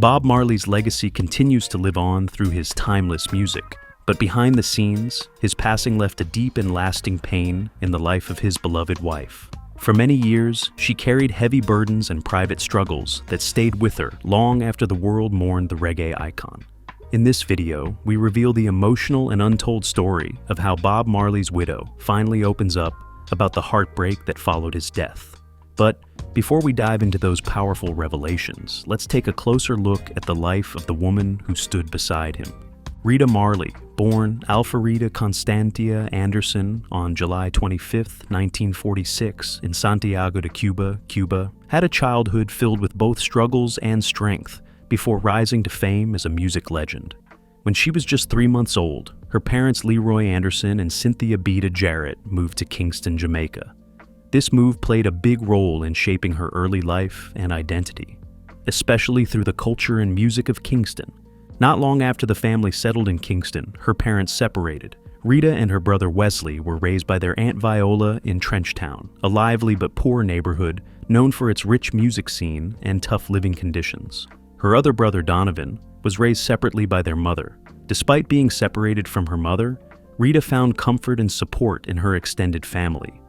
Bob Marley's legacy continues to live on through his timeless music, but behind the scenes, his passing left a deep and lasting pain in the life of his beloved wife. For many years, she carried heavy burdens and private struggles that stayed with her long after the world mourned the reggae icon. In this video, we reveal the emotional and untold story of how Bob Marley's widow finally opens up about the heartbreak that followed his death. But before we dive into those powerful revelations, let's take a closer look at the life of the woman who stood beside him. Rita Marley, born Alfreda Constantia Anderson on July 25, 1946, in Santiago de Cuba, had a childhood filled with both struggles and strength before rising to fame as a music legend. When she was just 3 months old, her parents Leroy Anderson and Cynthia Beta Jarrett moved to Kingston, Jamaica. This move played a big role in shaping her early life and identity, especially through the culture and music of Kingston. Not long after the family settled in Kingston, her parents separated. Rita and her brother Wesley were raised by their Aunt Viola in Trenchtown, a lively but poor neighborhood known for its rich music scene and tough living conditions. Her other brother Donovan was raised separately by their mother. Despite being separated from her mother, Rita found comfort and support in her extended family.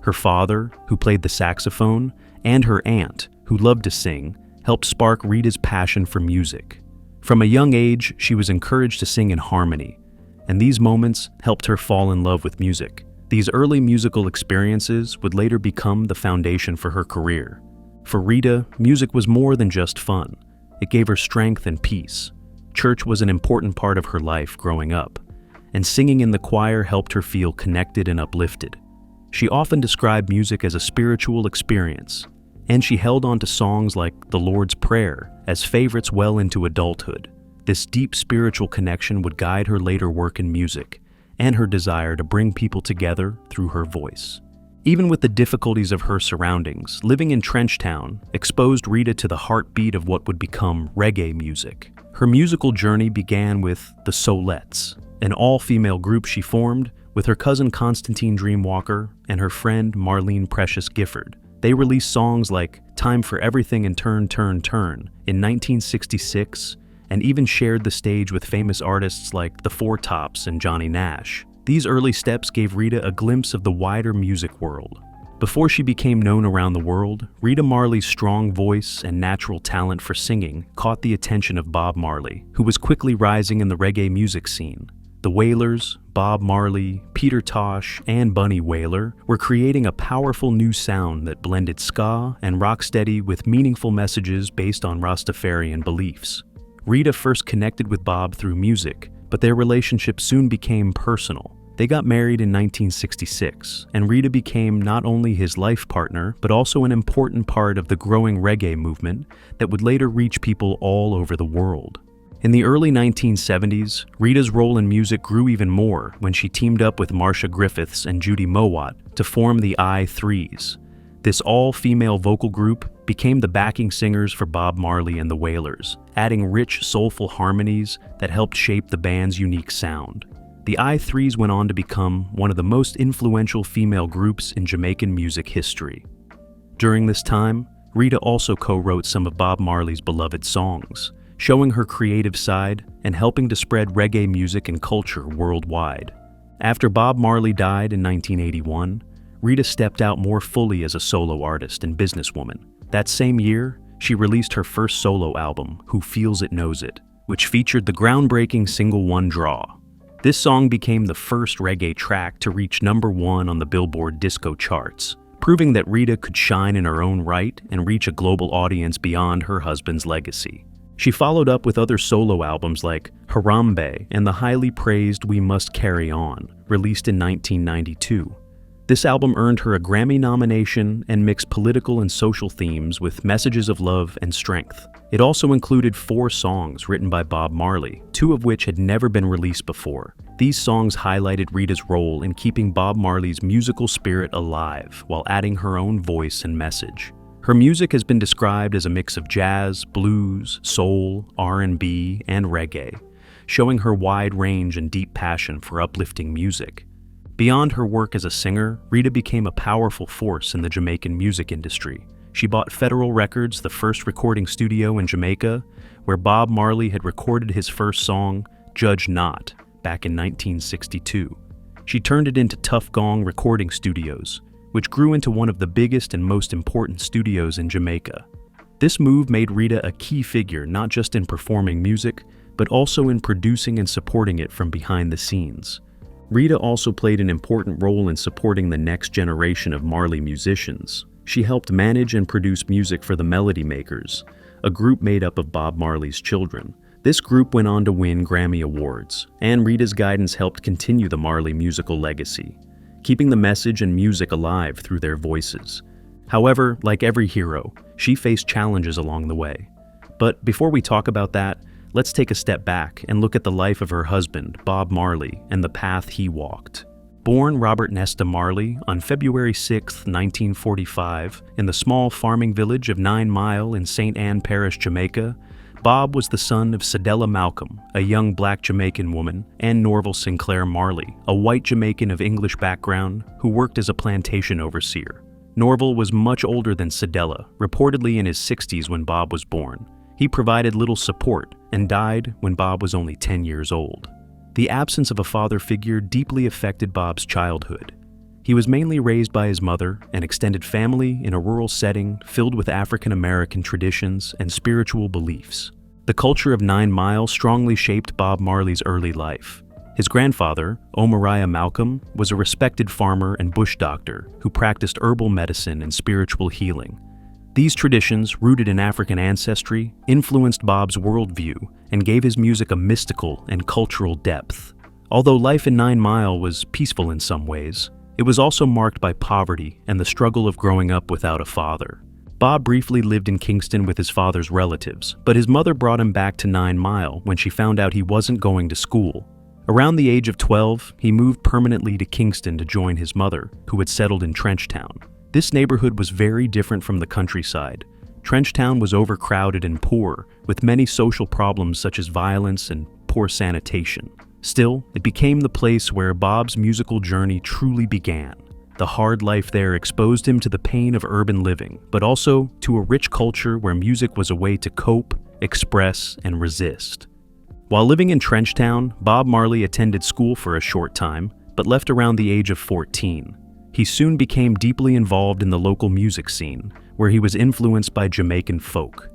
Her father, who played the saxophone, and her aunt, who loved to sing, helped spark Rita's passion for music. From a young age, she was encouraged to sing in harmony, and these moments helped her fall in love with music. These early musical experiences would later become the foundation for her career. For Rita, music was more than just fun. It gave her strength and peace. Church was an important part of her life growing up, and singing in the choir helped her feel connected and uplifted. She often described music as a spiritual experience, and she held on to songs like The Lord's Prayer as favorites well into adulthood. This deep spiritual connection would guide her later work in music and her desire to bring people together through her voice. Even with the difficulties of her surroundings, living in Trenchtown exposed Rita to the heartbeat of what would become reggae music. Her musical journey began with the Solettes, an all-female group she formed with her cousin Constantine Dreamwalker and her friend Marlene Precious Gifford. They released songs like Time for Everything and Turn, Turn, Turn in 1966, and even shared the stage with famous artists like The Four Tops and Johnny Nash. These early steps gave Rita a glimpse of the wider music world. Before she became known around the world, Rita Marley's strong voice and natural talent for singing caught the attention of Bob Marley, who was quickly rising in the reggae music scene. The Wailers, Bob Marley, Peter Tosh, and Bunny Wailer were creating a powerful new sound that blended ska and rocksteady with meaningful messages based on Rastafarian beliefs. Rita first connected with Bob through music, but their relationship soon became personal. They got married in 1966, and Rita became not only his life partner, but also an important part of the growing reggae movement that would later reach people all over the world. In the early 1970s, Rita's role in music grew even more when she teamed up with Marcia Griffiths and Judy Mowat to form the I-Threes. This all-female vocal group became the backing singers for Bob Marley and the Wailers, adding rich, soulful harmonies that helped shape the band's unique sound. The I-Threes went on to become one of the most influential female groups in Jamaican music history. During this time, Rita also co-wrote some of Bob Marley's beloved songs, showing her creative side and helping to spread reggae music and culture worldwide. After Bob Marley died in 1981, Rita stepped out more fully as a solo artist and businesswoman. That same year, she released her first solo album, Who Feels It Knows It, which featured the groundbreaking single One Draw. This song became the first reggae track to reach #1 on the Billboard disco charts, proving that Rita could shine in her own right and reach a global audience beyond her husband's legacy. She followed up with other solo albums like Harambe and the highly praised We Must Carry On, released in 1992. This album earned her a Grammy nomination and mixed political and social themes with messages of love and strength. It also included 4 songs written by Bob Marley, 2 of which had never been released before. These songs highlighted Rita's role in keeping Bob Marley's musical spirit alive while adding her own voice and message. Her music has been described as a mix of jazz, blues, soul, R&B, and reggae, showing her wide range and deep passion for uplifting music. Beyond her work as a singer, Rita became a powerful force in the Jamaican music industry. She bought Federal Records, the first recording studio in Jamaica, where Bob Marley had recorded his first song, Judge Not, back in 1962. She turned it into Tough Gong Recording Studios, which grew into one of the biggest and most important studios in Jamaica. This move made Rita a key figure not just in performing music, but also in producing and supporting it from behind the scenes. Rita also played an important role in supporting the next generation of Marley musicians. She helped manage and produce music for the Melody Makers, a group made up of Bob Marley's children. This group went on to win Grammy Awards, and Rita's guidance helped continue the Marley musical legacy, keeping the message and music alive through their voices. However, like every hero, she faced challenges along the way. But before we talk about that, let's take a step back and look at the life of her husband, Bob Marley, and the path he walked. Born Robert Nesta Marley on February 6, 1945, in the small farming village of 9 Mile in St. Ann Parish, Jamaica, Bob was the son of Cedella Malcolm, a young black Jamaican woman, and Norval Sinclair Marley, a white Jamaican of English background who worked as a plantation overseer. Norval was much older than Cedella, reportedly in his 60s when Bob was born. He provided little support and died when Bob was only 10 years old. The absence of a father figure deeply affected Bob's childhood. He was mainly raised by his mother, an extended family in a rural setting filled with African American traditions and spiritual beliefs. The culture of 9 Mile strongly shaped Bob Marley's early life. His grandfather, Omariah Malcolm, was a respected farmer and bush doctor who practiced herbal medicine and spiritual healing. These traditions, rooted in African ancestry, influenced Bob's worldview and gave his music a mystical and cultural depth. Although life in 9 Mile was peaceful in some ways, it was also marked by poverty and the struggle of growing up without a father. Bob briefly lived in Kingston with his father's relatives, but his mother brought him back to 9 Mile when she found out he wasn't going to school. Around the age of 12, he moved permanently to Kingston to join his mother, who had settled in Trenchtown. This neighborhood was very different from the countryside. Trenchtown was overcrowded and poor, with many social problems such as violence and poor sanitation. Still, it became the place where Bob's musical journey truly began. The hard life there exposed him to the pain of urban living, but also to a rich culture where music was a way to cope, express, and resist. While living in Trenchtown, Bob Marley attended school for a short time, but left around the age of 14. He soon became deeply involved in the local music scene, where he was influenced by Jamaican folk,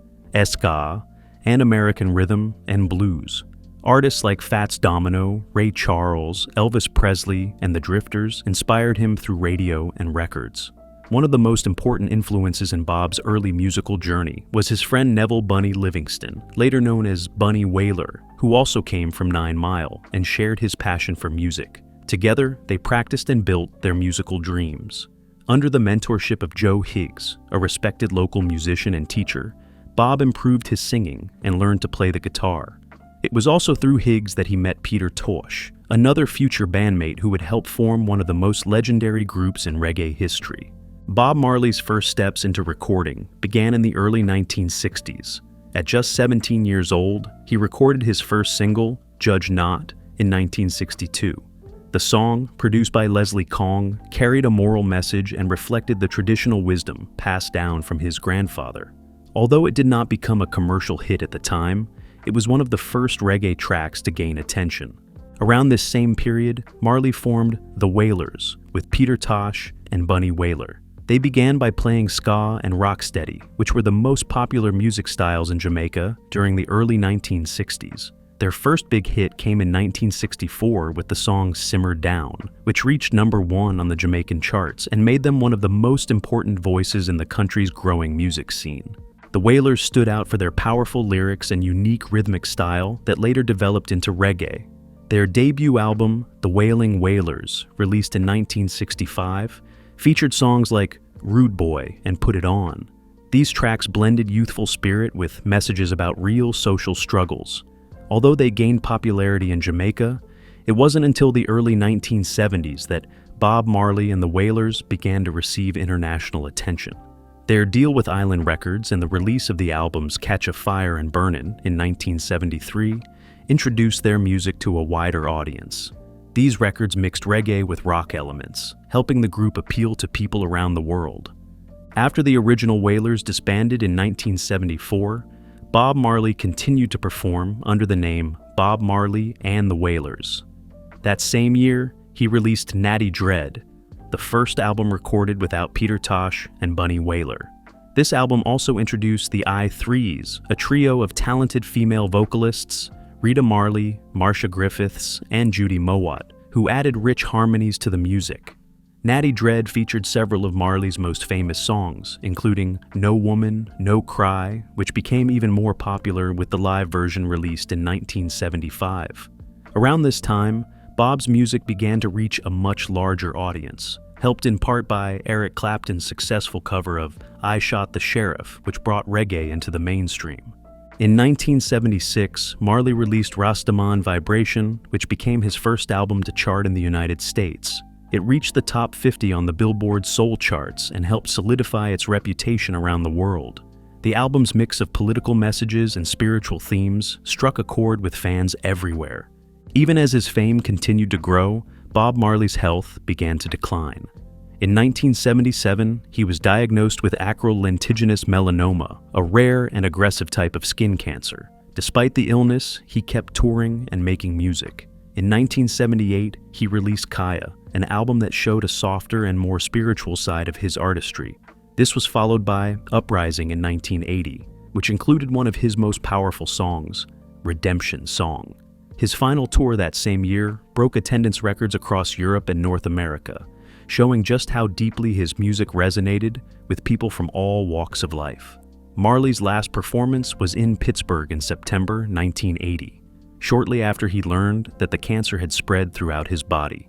ska, and American rhythm and blues. Artists like Fats Domino, Ray Charles, Elvis Presley, and the Drifters inspired him through radio and records. One of the most important influences in Bob's early musical journey was his friend Neville Bunny Livingston, later known as Bunny Wailer, who also came from 9 Mile and shared his passion for music. Together, they practiced and built their musical dreams. Under the mentorship of Joe Higgs, a respected local musician and teacher, Bob improved his singing and learned to play the guitar. It was also through Higgs that he met Peter Tosh, another future bandmate who would help form one of the most legendary groups in reggae history. Bob Marley's first steps into recording began in the early 1960s. At just 17 years old, he recorded his first single, Judge Not, in 1962. The song, produced by Leslie Kong, carried a moral message and reflected the traditional wisdom passed down from his grandfather. Although it did not become a commercial hit at the time, it was one of the first reggae tracks to gain attention. Around this same period, Marley formed the Wailers with Peter Tosh and Bunny Wailer. They began by playing ska and rocksteady, which were the most popular music styles in Jamaica during the early 1960s. Their first big hit came in 1964 with the song Simmer Down, which reached #1 on the Jamaican charts and made them one of the most important voices in the country's growing music scene. The Wailers stood out for their powerful lyrics and unique rhythmic style that later developed into reggae. Their debut album, The Wailing Wailers, released in 1965, featured songs like Rude Boy and Put It On. These tracks blended youthful spirit with messages about real social struggles. Although they gained popularity in Jamaica, it wasn't until the early 1970s that Bob Marley and the Wailers began to receive international attention. Their deal with Island Records and the release of the albums Catch a Fire and Burnin' in 1973 introduced their music to a wider audience. These records mixed reggae with rock elements, helping the group appeal to people around the world. After the original Wailers disbanded in 1974, Bob Marley continued to perform under the name Bob Marley and the Wailers. That same year, he released Natty Dread, the first album recorded without Peter Tosh and Bunny Wailer. This album also introduced the I-Threes, a trio of talented female vocalists, Rita Marley, Marcia Griffiths, and Judy Mowat, who added rich harmonies to the music. Natty Dread featured several of Marley's most famous songs, including No Woman, No Cry, which became even more popular with the live version released in 1975. Around this time, Bob's music began to reach a much larger audience, helped in part by Eric Clapton's successful cover of I Shot the Sheriff, which brought reggae into the mainstream. In 1976, Marley released Rastaman Vibration, which became his first album to chart in the United States. It reached the top 50 on the Billboard Soul charts and helped solidify its reputation around the world. The album's mix of political messages and spiritual themes struck a chord with fans everywhere. Even as his fame continued to grow, Bob Marley's health began to decline. In 1977, he was diagnosed with acral lentiginous melanoma, a rare and aggressive type of skin cancer. Despite the illness, he kept touring and making music. In 1978, he released Kaya, an album that showed a softer and more spiritual side of his artistry. This was followed by Uprising in 1980, which included one of his most powerful songs, Redemption Song. His final tour that same year broke attendance records across Europe and North America, showing just how deeply his music resonated with people from all walks of life. Marley's last performance was in Pittsburgh in September 1980, shortly after he learned that the cancer had spread throughout his body.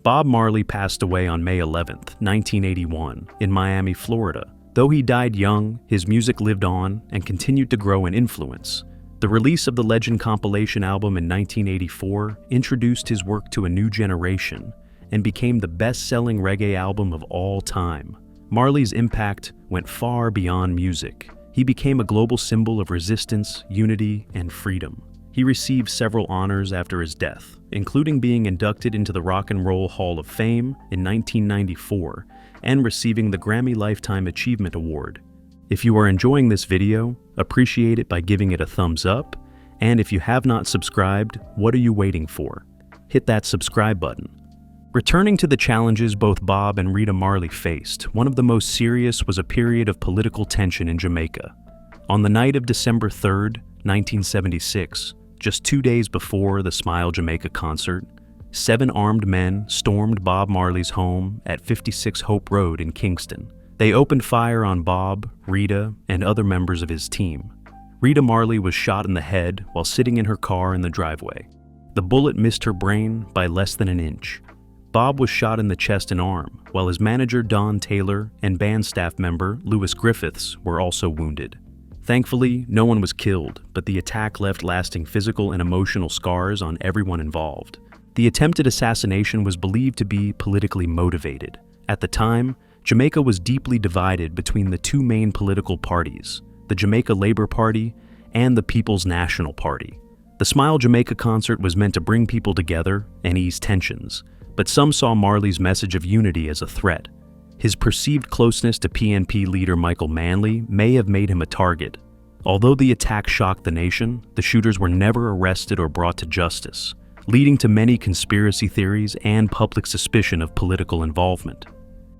Bob Marley passed away on May 11, 1981, in Miami, Florida. Though he died young, his music lived on and continued to grow in influence. The release of the Legend compilation album in 1984 introduced his work to a new generation and became the best-selling reggae album of all time. Marley's impact went far beyond music. He became a global symbol of resistance, unity, and freedom. He received several honors after his death, including being inducted into the Rock and Roll Hall of Fame in 1994 and receiving the Grammy Lifetime Achievement Award. If you are enjoying this video, appreciate it by giving it a thumbs up, and if you have not subscribed, what are you waiting for? Hit that subscribe button. Returning to the challenges both Bob and Rita Marley faced, one of the most serious was a period of political tension in Jamaica. On the night of December 3rd, 1976, just 2 days before the Smile Jamaica concert, 7 armed men stormed Bob Marley's home at 56 Hope Road in Kingston. They opened fire on Bob, Rita, and other members of his team. Rita Marley was shot in the head while sitting in her car in the driveway. The bullet missed her brain by less than an inch. Bob was shot in the chest and arm, while his manager Don Taylor and band staff member Lewis Griffiths were also wounded. Thankfully, no one was killed, but the attack left lasting physical and emotional scars on everyone involved. The attempted assassination was believed to be politically motivated. At the time, Jamaica was deeply divided between the two main political parties, the Jamaica Labour Party and the People's National Party. The Smile Jamaica concert was meant to bring people together and ease tensions, but some saw Marley's message of unity as a threat. His perceived closeness to PNP leader Michael Manley may have made him a target. Although the attack shocked the nation, the shooters were never arrested or brought to justice, leading to many conspiracy theories and public suspicion of political involvement.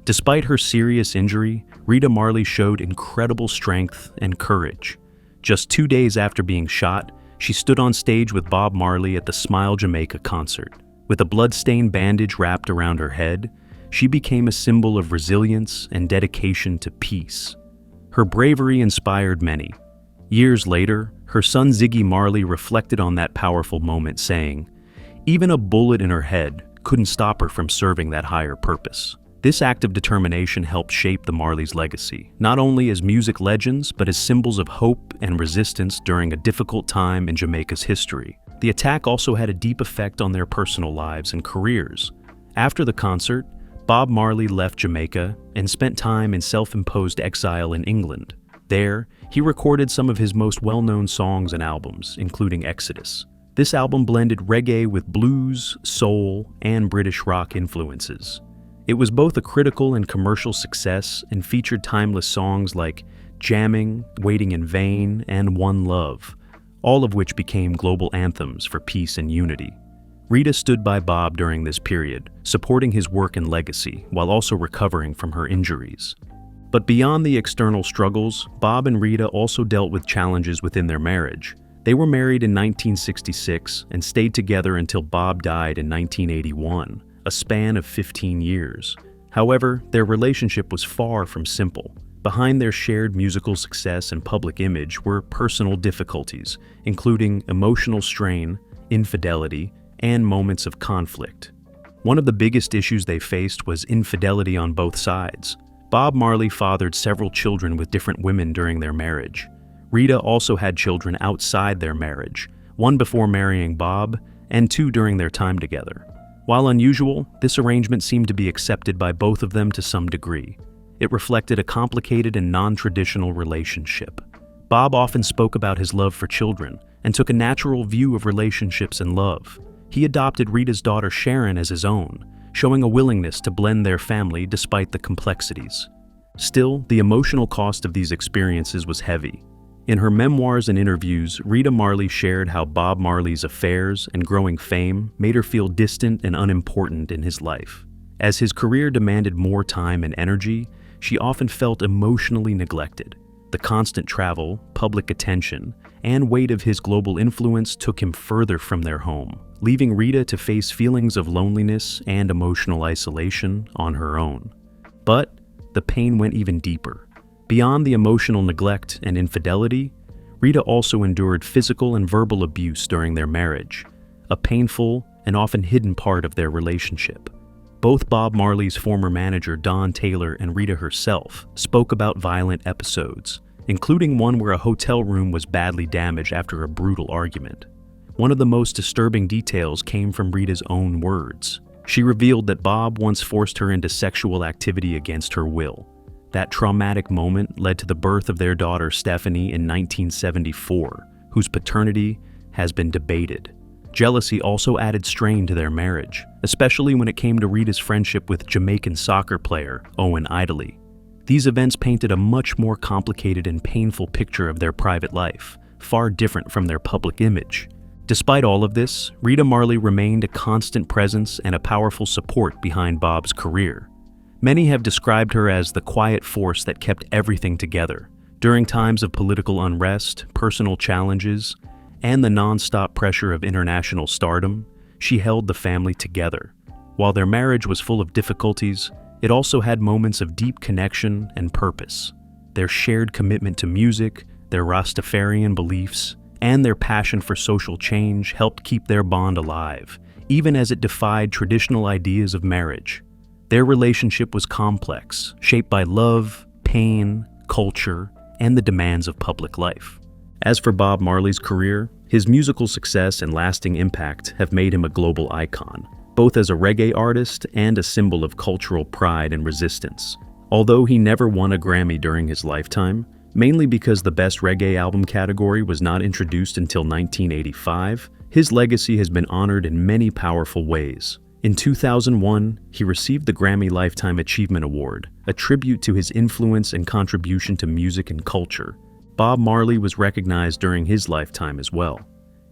Despite her serious injury, Rita Marley showed incredible strength and courage. Just 2 days after being shot, she stood on stage with Bob Marley at the Smile Jamaica concert. With a blood-stained bandage wrapped around her head, she became a symbol of resilience and dedication to peace. Her bravery inspired many. Years later, her son Ziggy Marley reflected on that powerful moment, saying, "Even a bullet in her head couldn't stop her from serving that higher purpose." This act of determination helped shape the Marleys' legacy, not only as music legends, but as symbols of hope and resistance during a difficult time in Jamaica's history. The attack also had a deep effect on their personal lives and careers. After the concert, Bob Marley left Jamaica and spent time in self-imposed exile in England. There, he recorded some of his most well-known songs and albums, including Exodus. This album blended reggae with blues, soul, and British rock influences. It was both a critical and commercial success and featured timeless songs like Jamming, Waiting in Vain, and One Love, all of which became global anthems for peace and unity. Rita stood by Bob during this period, supporting his work and legacy while also recovering from her injuries. But beyond the external struggles, Bob and Rita also dealt with challenges within their marriage. They were married in 1966 and stayed together until Bob died in 1981, a span of 15 years. However, their relationship was far from simple. Behind their shared musical success and public image were personal difficulties, including emotional strain, infidelity, and moments of conflict. One of the biggest issues they faced was infidelity on both sides. Bob Marley fathered several children with different women during their marriage. Rita also had children outside their marriage, one before marrying Bob, and two during their time together. While unusual, this arrangement seemed to be accepted by both of them to some degree. It reflected a complicated and non-traditional relationship. Bob often spoke about his love for children and took a natural view of relationships and love. He adopted Rita's daughter Sharon as his own, showing a willingness to blend their family despite the complexities. Still, the emotional cost of these experiences was heavy. In her memoirs and interviews, Rita Marley shared how Bob Marley's affairs and growing fame made her feel distant and unimportant in his life. As his career demanded more time and energy, she often felt emotionally neglected. The constant travel, public attention, and weight of his global influence took him further from their home, leaving Rita to face feelings of loneliness and emotional isolation on her own. But the pain went even deeper. Beyond the emotional neglect and infidelity, Rita also endured physical and verbal abuse during their marriage, a painful and often hidden part of their relationship. Both Bob Marley's former manager Don Taylor and Rita herself spoke about violent episodes, including one where a hotel room was badly damaged after a brutal argument. One of the most disturbing details came from Rita's own words. She revealed that Bob once forced her into sexual activity against her will. That traumatic moment led to the birth of their daughter Stephanie in 1974, whose paternity has been debated. Jealousy also added strain to their marriage, especially when it came to Rita's friendship with Jamaican soccer player Owen Idley. These events painted a much more complicated and painful picture of their private life, far different from their public image. Despite all of this, Rita Marley remained a constant presence and a powerful support behind Bob's career. Many have described her as the quiet force that kept everything together. During times of political unrest, personal challenges, and the non-stop pressure of international stardom, she held the family together. While their marriage was full of difficulties, it also had moments of deep connection and purpose. Their shared commitment to music, their Rastafarian beliefs, and their passion for social change helped keep their bond alive, even as it defied traditional ideas of marriage. Their relationship was complex, shaped by love, pain, culture, and the demands of public life. As for Bob Marley's career, his musical success and lasting impact have made him a global icon, both as a reggae artist and a symbol of cultural pride and resistance. Although he never won a Grammy during his lifetime, mainly because the Best Reggae Album category was not introduced until 1985, his legacy has been honored in many powerful ways. In 2001, he received the Grammy Lifetime Achievement Award, a tribute to his influence and contribution to music and culture. Bob Marley was recognized during his lifetime as well.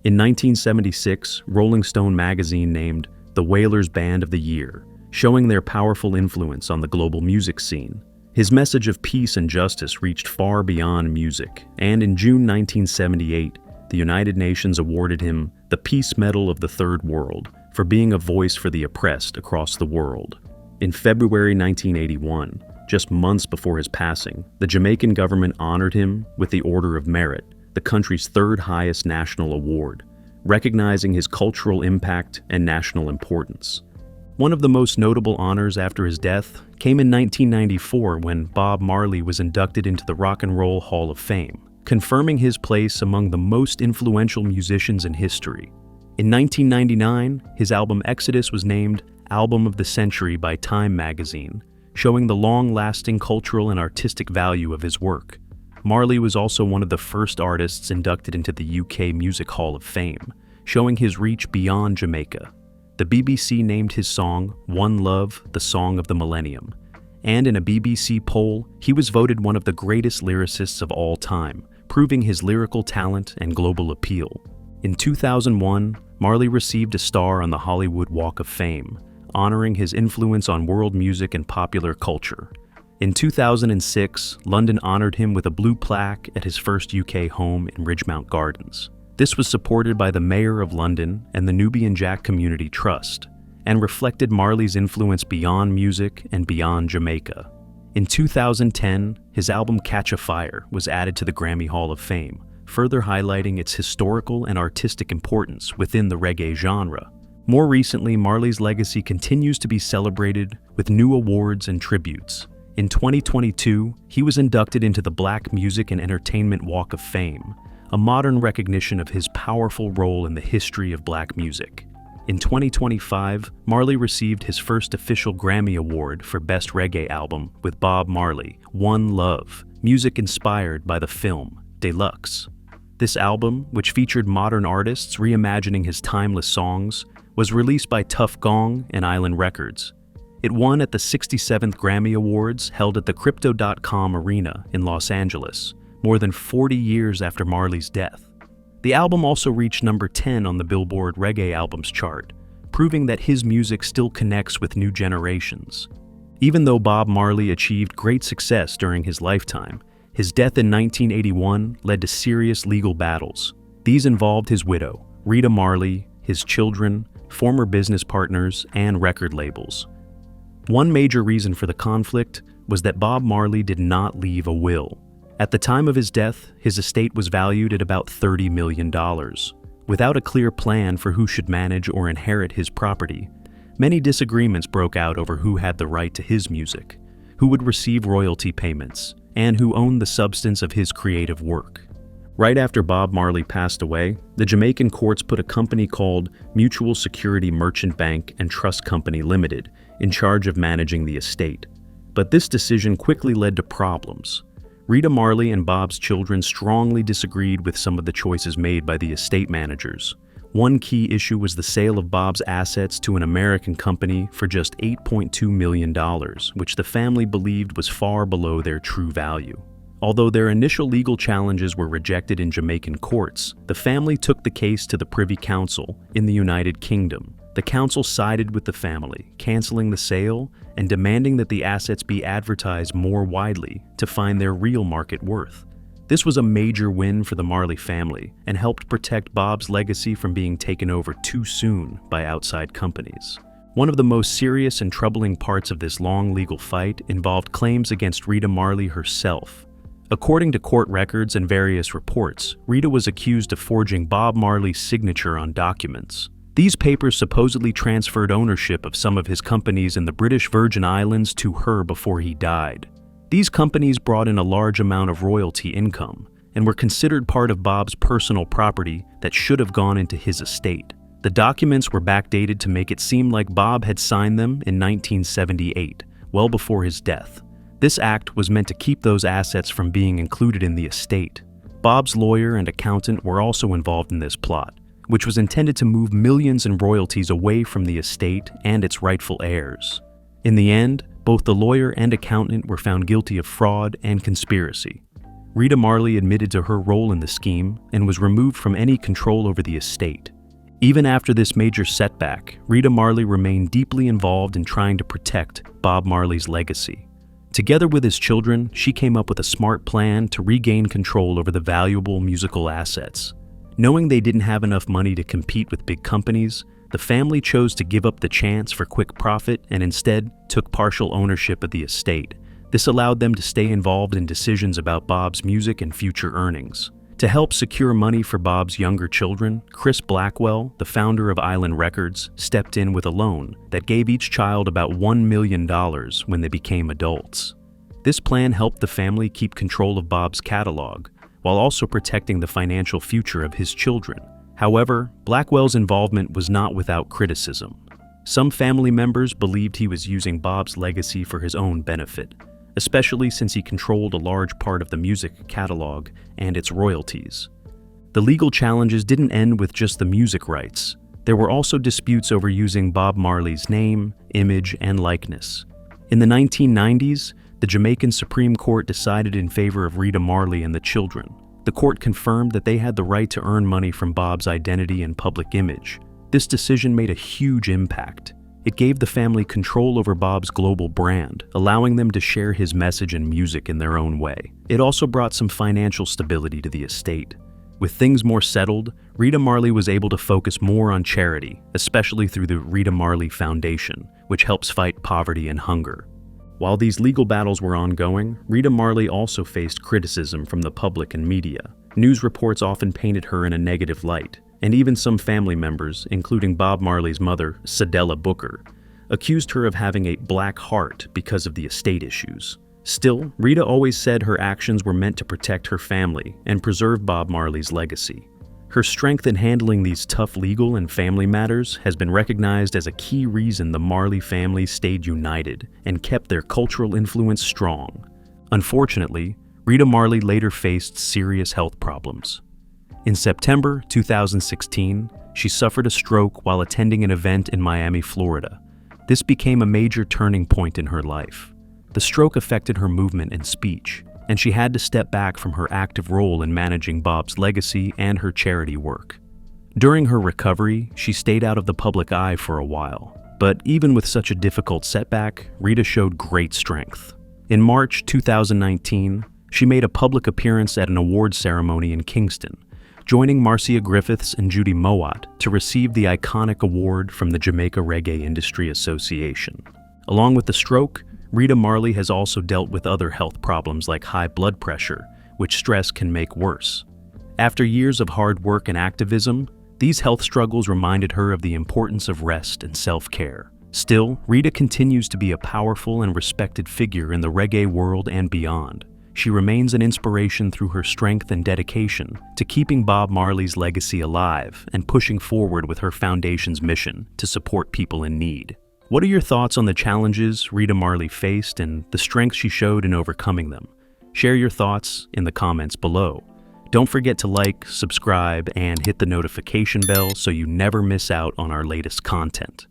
In 1976, Rolling Stone magazine named the Wailers Band of the Year, showing their powerful influence on the global music scene. His message of peace and justice reached far beyond music, and in June 1978, the United Nations awarded him the Peace Medal of the Third World for being a voice for the oppressed across the world. In February 1981, just months before his passing, the Jamaican government honored him with the Order of Merit, the country's third highest national award, recognizing his cultural impact and national importance. One of the most notable honors after his death came in 1994 when Bob Marley was inducted into the Rock and Roll Hall of Fame, confirming his place among the most influential musicians in history. In 1999, his album Exodus was named Album of the Century by Time magazine, showing the long-lasting cultural and artistic value of his work. Marley was also one of the first artists inducted into the UK Music Hall of Fame, showing his reach beyond Jamaica. the BBC named his song One Love the Song of the Millennium, and in a BBC poll, he was voted one of the greatest lyricists of all time, proving his lyrical talent and global appeal. In 2001, Marley received a star on the Hollywood Walk of Fame, honoring his influence on world music and popular culture. In 2006, London honored him with a blue plaque at his first UK home in Ridgemount Gardens. This was supported by the Mayor of London and the Nubian Jack Community Trust, and reflected Marley's influence beyond music and beyond Jamaica. In 2010, his album Catch a Fire was added to the Grammy Hall of Fame, further highlighting its historical and artistic importance within the reggae genre. More recently, Marley's legacy continues to be celebrated with new awards and tributes. In 2022, he was inducted into the Black Music and Entertainment Walk of Fame, a modern recognition of his powerful role in the history of black music. In 2025, Marley received his first official Grammy Award for Best Reggae Album with Bob Marley, One Love, music inspired by the film Deluxe. This album, which featured modern artists reimagining his timeless songs, was released by Tuff Gong and Island Records. It won at the 67th Grammy Awards held at the Crypto.com Arena in Los Angeles, more than 40 years after Marley's death. The album also reached number 10 on the Billboard Reggae Albums chart, proving that his music still connects with new generations. Even though Bob Marley achieved great success during his lifetime, his death in 1981 led to serious legal battles. These involved his widow, Rita Marley, his children, former business partners, and record labels. One major reason for the conflict was that Bob Marley did not leave a will. At the time of his death, his estate was valued at about $30 million. Without a clear plan for who should manage or inherit his property, many disagreements broke out over who had the right to his music, who would receive royalty payments, and who owned the substance of his creative work. Right after Bob Marley passed away, the Jamaican courts put a company called Mutual Security Merchant Bank and Trust Company Limited in charge of managing the estate. But this decision quickly led to problems. Rita Marley and Bob's children strongly disagreed with some of the choices made by the estate managers. One key issue was the sale of Bob's assets to an American company for just $8.2 million, which the family believed was far below their true value. Although their initial legal challenges were rejected in Jamaican courts, the family took the case to the Privy Council in the United Kingdom. The council sided with the family, canceling the sale and demanding that the assets be advertised more widely to find their real market worth. This was a major win for the Marley family and helped protect Bob's legacy from being taken over too soon by outside companies. One of the most serious and troubling parts of this long legal fight involved claims against Rita Marley herself. According to court records and various reports, Rita was accused of forging Bob Marley's signature on documents. These papers supposedly transferred ownership of some of his companies in the British Virgin Islands to her before he died. These companies brought in a large amount of royalty income and were considered part of Bob's personal property that should have gone into his estate. The documents were backdated to make it seem like Bob had signed them in 1978, well before his death. This act was meant to keep those assets from being included in the estate. Bob's lawyer and accountant were also involved in this plot, which was intended to move millions in royalties away from the estate and its rightful heirs. In the end, both the lawyer and accountant were found guilty of fraud and conspiracy. Rita Marley admitted to her role in the scheme and was removed from any control over the estate. Even after this major setback, Rita Marley remained deeply involved in trying to protect Bob Marley's legacy. Together with his children, she came up with a smart plan to regain control over the valuable musical assets. Knowing they didn't have enough money to compete with big companies, the family chose to give up the chance for quick profit and instead took partial ownership of the estate. This allowed them to stay involved in decisions about Bob's music and future earnings. To help secure money for Bob's younger children, Chris Blackwell, the founder of Island Records, stepped in with a loan that gave each child about $1 million when they became adults. This plan helped the family keep control of Bob's catalog, while also protecting the financial future of his children. However, Blackwell's involvement was not without criticism. Some family members believed he was using Bob's legacy for his own benefit, especially since he controlled a large part of the music catalog and its royalties. The legal challenges didn't end with just the music rights. There were also disputes over using Bob Marley's name, image, and likeness. In the 1990s, the Jamaican Supreme Court decided in favor of Rita Marley and the children. The court confirmed that they had the right to earn money from Bob's identity and public image. This decision made a huge impact. It gave the family control over Bob's global brand, allowing them to share his message and music in their own way. It also brought some financial stability to the estate. With things more settled, Rita Marley was able to focus more on charity, especially through the Rita Marley Foundation, which helps fight poverty and hunger. While these legal battles were ongoing, Rita Marley also faced criticism from the public and media. News reports often painted her in a negative light, and even some family members, including Bob Marley's mother, Cedella Booker, accused her of having a black heart because of the estate issues. Still, Rita always said her actions were meant to protect her family and preserve Bob Marley's legacy. Her strength in handling these tough legal and family matters has been recognized as a key reason the Marley family stayed united and kept their cultural influence strong. Unfortunately, Rita Marley later faced serious health problems. In September 2016, she suffered a stroke while attending an event in Miami, Florida. This became a major turning point in her life. The stroke affected her movement and speech, and she had to step back from her active role in managing Bob's legacy and her charity work. During her recovery, she stayed out of the public eye for a while, but even with such a difficult setback, Rita showed great strength. In March 2019, she made a public appearance at an awards ceremony in Kingston, joining Marcia Griffiths and Judy Mowat to receive the iconic award from the Jamaica Reggae Industry Association. Along with the stroke, Rita Marley has also dealt with other health problems like high blood pressure, which stress can make worse. After years of hard work and activism, these health struggles reminded her of the importance of rest and self-care. Still, Rita continues to be a powerful and respected figure in the reggae world and beyond. She remains an inspiration through her strength and dedication to keeping Bob Marley's legacy alive and pushing forward with her foundation's mission to support people in need. What are your thoughts on the challenges Rita Marley faced and the strength she showed in overcoming them? Share your thoughts in the comments below. Don't forget to like, subscribe, and hit the notification bell so you never miss out on our latest content.